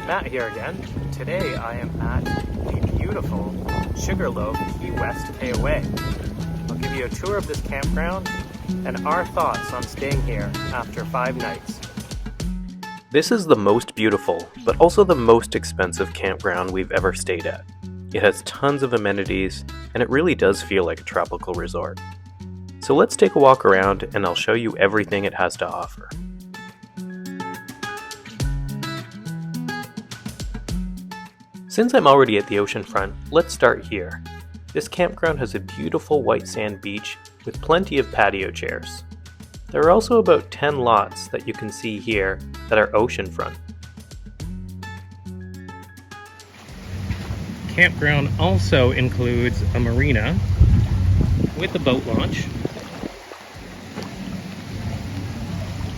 Matt here again. Today I am at the beautiful Sugarloaf Key KOA. I'll give you a tour of this campground and our thoughts on staying here after 5 nights. This is the most beautiful, but also the most expensive campground we've ever stayed at. It has tons of amenities, and it really does feel like a tropical resort. So let's take a walk around and I'll show you everything it has to offer. Since I'm already at the ocean front, let's start here. This campground has a beautiful white sand beach with plenty of patio chairs. There are also about 10 lots that you can see here that are oceanfront. Campground also includes a marina with a boat launch.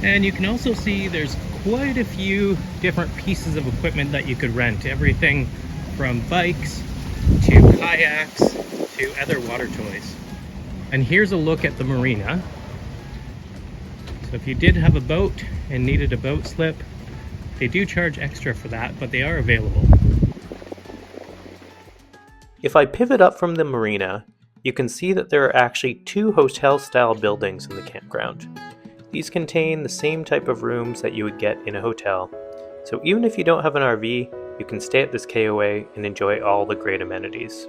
And you can also see there's quite a few different pieces of equipment that you could rent. Everything from bikes to kayaks to other water toys. And here's a look at the marina. So if you did have a boat and needed a boat slip, they do charge extra for that, but they are available. If I pivot up from the marina, you can see that there are actually 2 hotel-style buildings in the campground. These contain the same type of rooms that you would get in a hotel, so even if you don't have an RV, you can stay at this KOA and enjoy all the great amenities.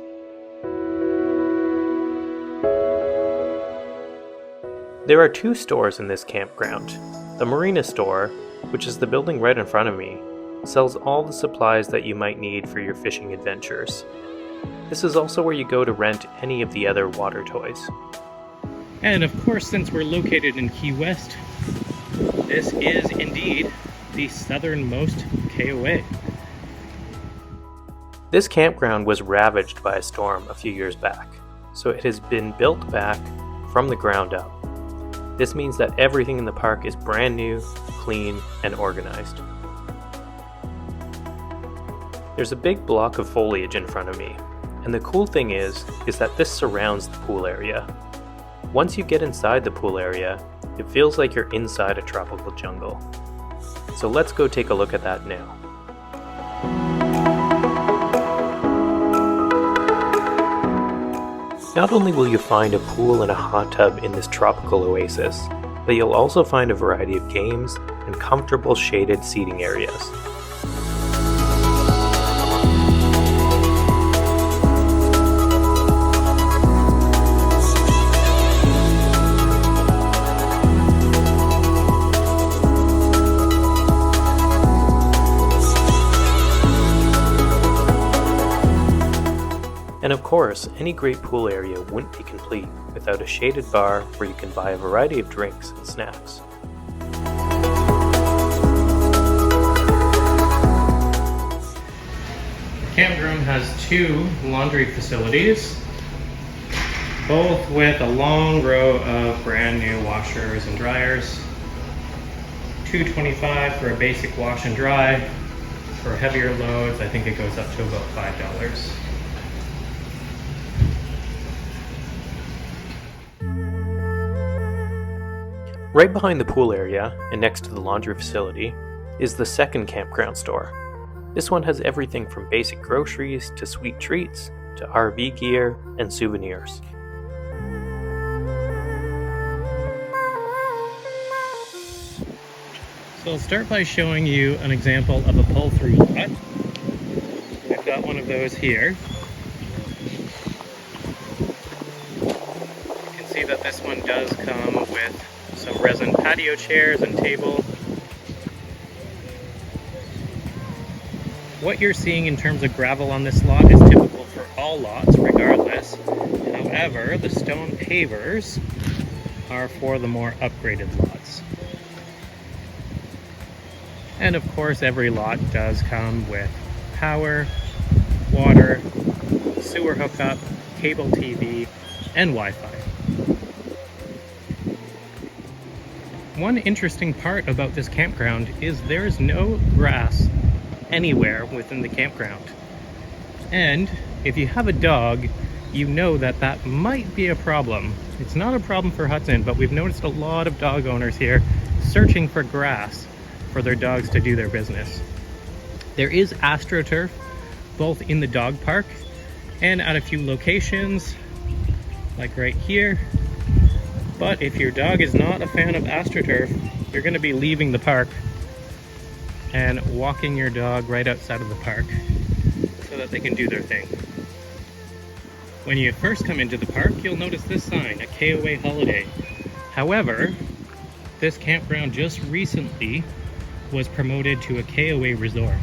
There are 2 stores in this campground. The Marina store, which is the building right in front of me, sells all the supplies that you might need for your fishing adventures. This is also where you go to rent any of the other water toys. And of course, since we're located in Key West, this is indeed the southernmost KOA. This campground was ravaged by a storm a few years back, so it has been built back from the ground up. This means that everything in the park is brand new, clean, and organized. There's a big block of foliage in front of me, and the cool thing is that this surrounds the pool area. Once you get inside the pool area, it feels like you're inside a tropical jungle. So let's go take a look at that now. Not only will you find a pool and a hot tub in this tropical oasis, but you'll also find a variety of games and comfortable shaded seating areas. And of course, any great pool area wouldn't be complete without a shaded bar where you can buy a variety of drinks and snacks. The campground has 2 laundry facilities, both with a long row of brand new washers and dryers. $2.25 for a basic wash and dry. For heavier loads, I think it goes up to about $5. Right behind the pool area, and next to the laundry facility, is the second campground store. This one has everything from basic groceries to sweet treats to RV gear and souvenirs. So I'll start by showing you an example of a pull-through lot. I've got one of those here. You can see that this one does come with some resin patio chairs and table. What you're seeing in terms of gravel on this lot is typical for all lots regardless. However, the stone pavers are for the more upgraded lots. And of course, every lot does come with power, water, sewer hookup, cable TV, and Wi-Fi. One interesting part about this campground is there's no grass anywhere within the campground. And if you have a dog, you know that that might be a problem. It's not a problem for Hudson, but we've noticed a lot of dog owners here searching for grass for their dogs to do their business. There is AstroTurf both in the dog park and at a few locations, like right here. But if your dog is not a fan of AstroTurf, you're going to be leaving the park and walking your dog right outside of the park so that they can do their thing. When you first come into the park, you'll notice this sign, a KOA holiday. However, this campground just recently was promoted to a KOA resort,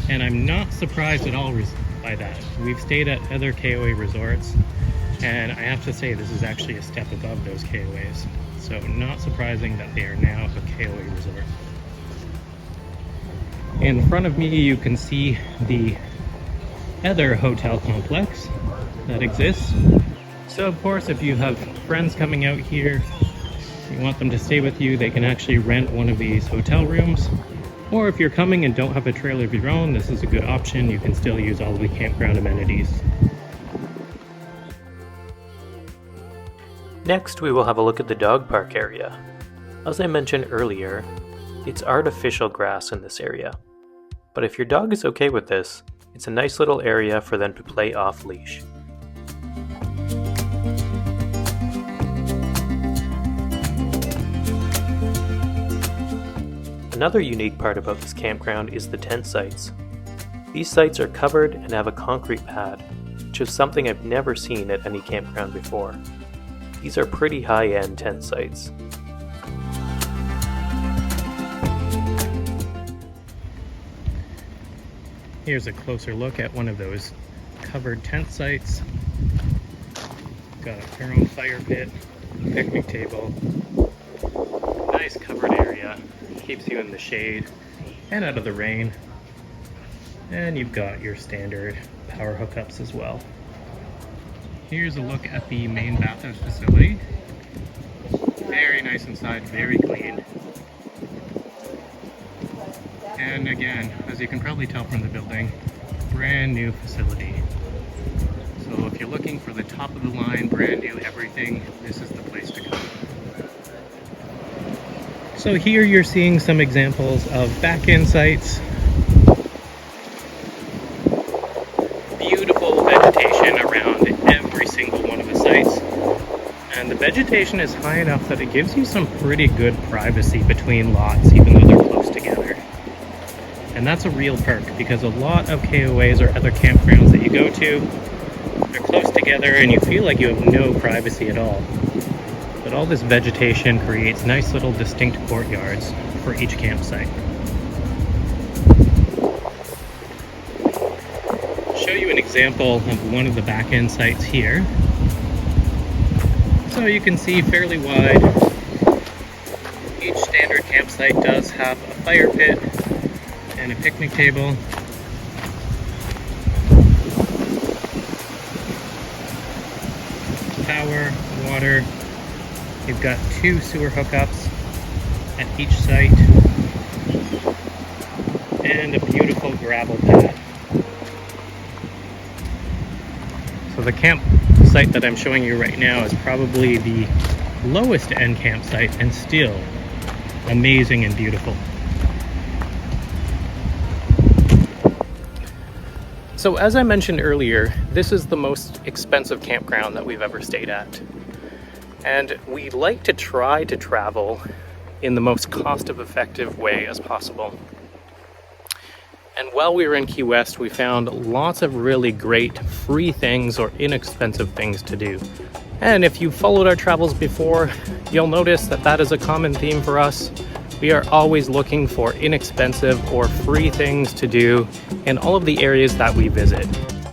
and I'm not surprised at all by that. We've stayed at other KOA resorts, and I have to say this is actually a step above those KOAs. So not surprising that they are now a KOA resort. In front of me you can see the other hotel complex that exists. So of course, if you have friends coming out here, you want them to stay with you, they can actually rent one of these hotel rooms. Or if you're coming and don't have a trailer of your own, this is a good option. You can still use all of the campground amenities. Next, we will have a look at the dog park area. As I mentioned earlier, it's artificial grass in this area. But if your dog is okay with this, it's a nice little area for them to play off leash. Another unique part about this campground is the tent sites. These sites are covered and have a concrete pad, which is something I've never seen at any campground before. These are pretty high-end tent sites. Here's a closer look at one of those covered tent sites. Got their own fire pit, picnic table, nice covered area. Keeps you in the shade and out of the rain. And you've got your standard power hookups as well. Here's a look at the main bathhouse facility. Very nice inside, very clean. And again, as you can probably tell from the building, brand new facility. So if you're looking for the top of the line, brand new everything, this is the place to come. So here you're seeing some examples of back-end sites. Beautiful vegetation around every single one of the sites. And the vegetation is high enough that it gives you some pretty good privacy between lots, even though they're close together. And that's a real perk, because a lot of KOAs or other campgrounds that you go to, they're close together and you feel like you have no privacy at all. But all this vegetation creates nice little distinct courtyards for each campsite. I'll show you an example of one of the back-end sites here. So you can see fairly wide. Each standard campsite does have a fire pit and a picnic table. Power, water. You've got 2 sewer hookups at each site and a beautiful gravel pad. So the campsite that I'm showing you right now is probably the lowest end campsite and still amazing and beautiful. So as I mentioned earlier, this is the most expensive campground that we've ever stayed at. And we like to try to travel in the most cost-effective way as possible. And while we were in Key West, we found lots of really great free things or inexpensive things to do. And if you've followed our travels before, you'll notice that that is a common theme for us. We are always looking for inexpensive or free things to do in all of the areas that we visit.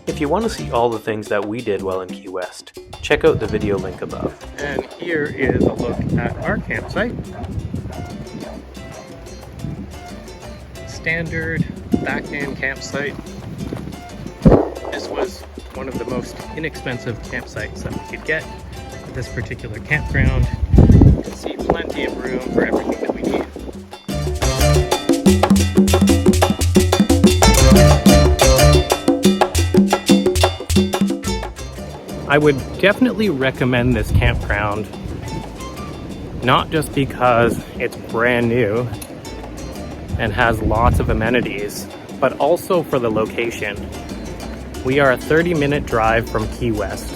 If you want to see all the things that we did while in Key West, check out the video link above. And here is a look at our campsite. Standard back-end campsite. This was one of the most inexpensive campsites that we could get at this particular campground. You can see plenty of room for everything that we need. I would definitely recommend this campground, not just because it's brand new and has lots of amenities, but also for the location. We are a 30-minute drive from Key West,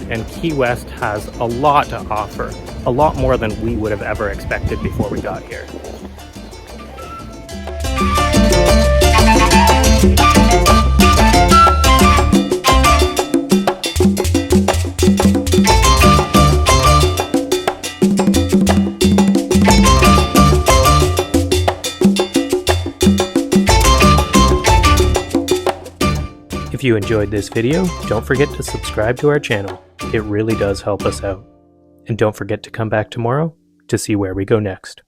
and Key West has a lot to offer, a lot more than we would have ever expected before we got here. If you enjoyed this video, don't forget to subscribe to our channel. It really does help us out. And don't forget to come back tomorrow to see where we go next.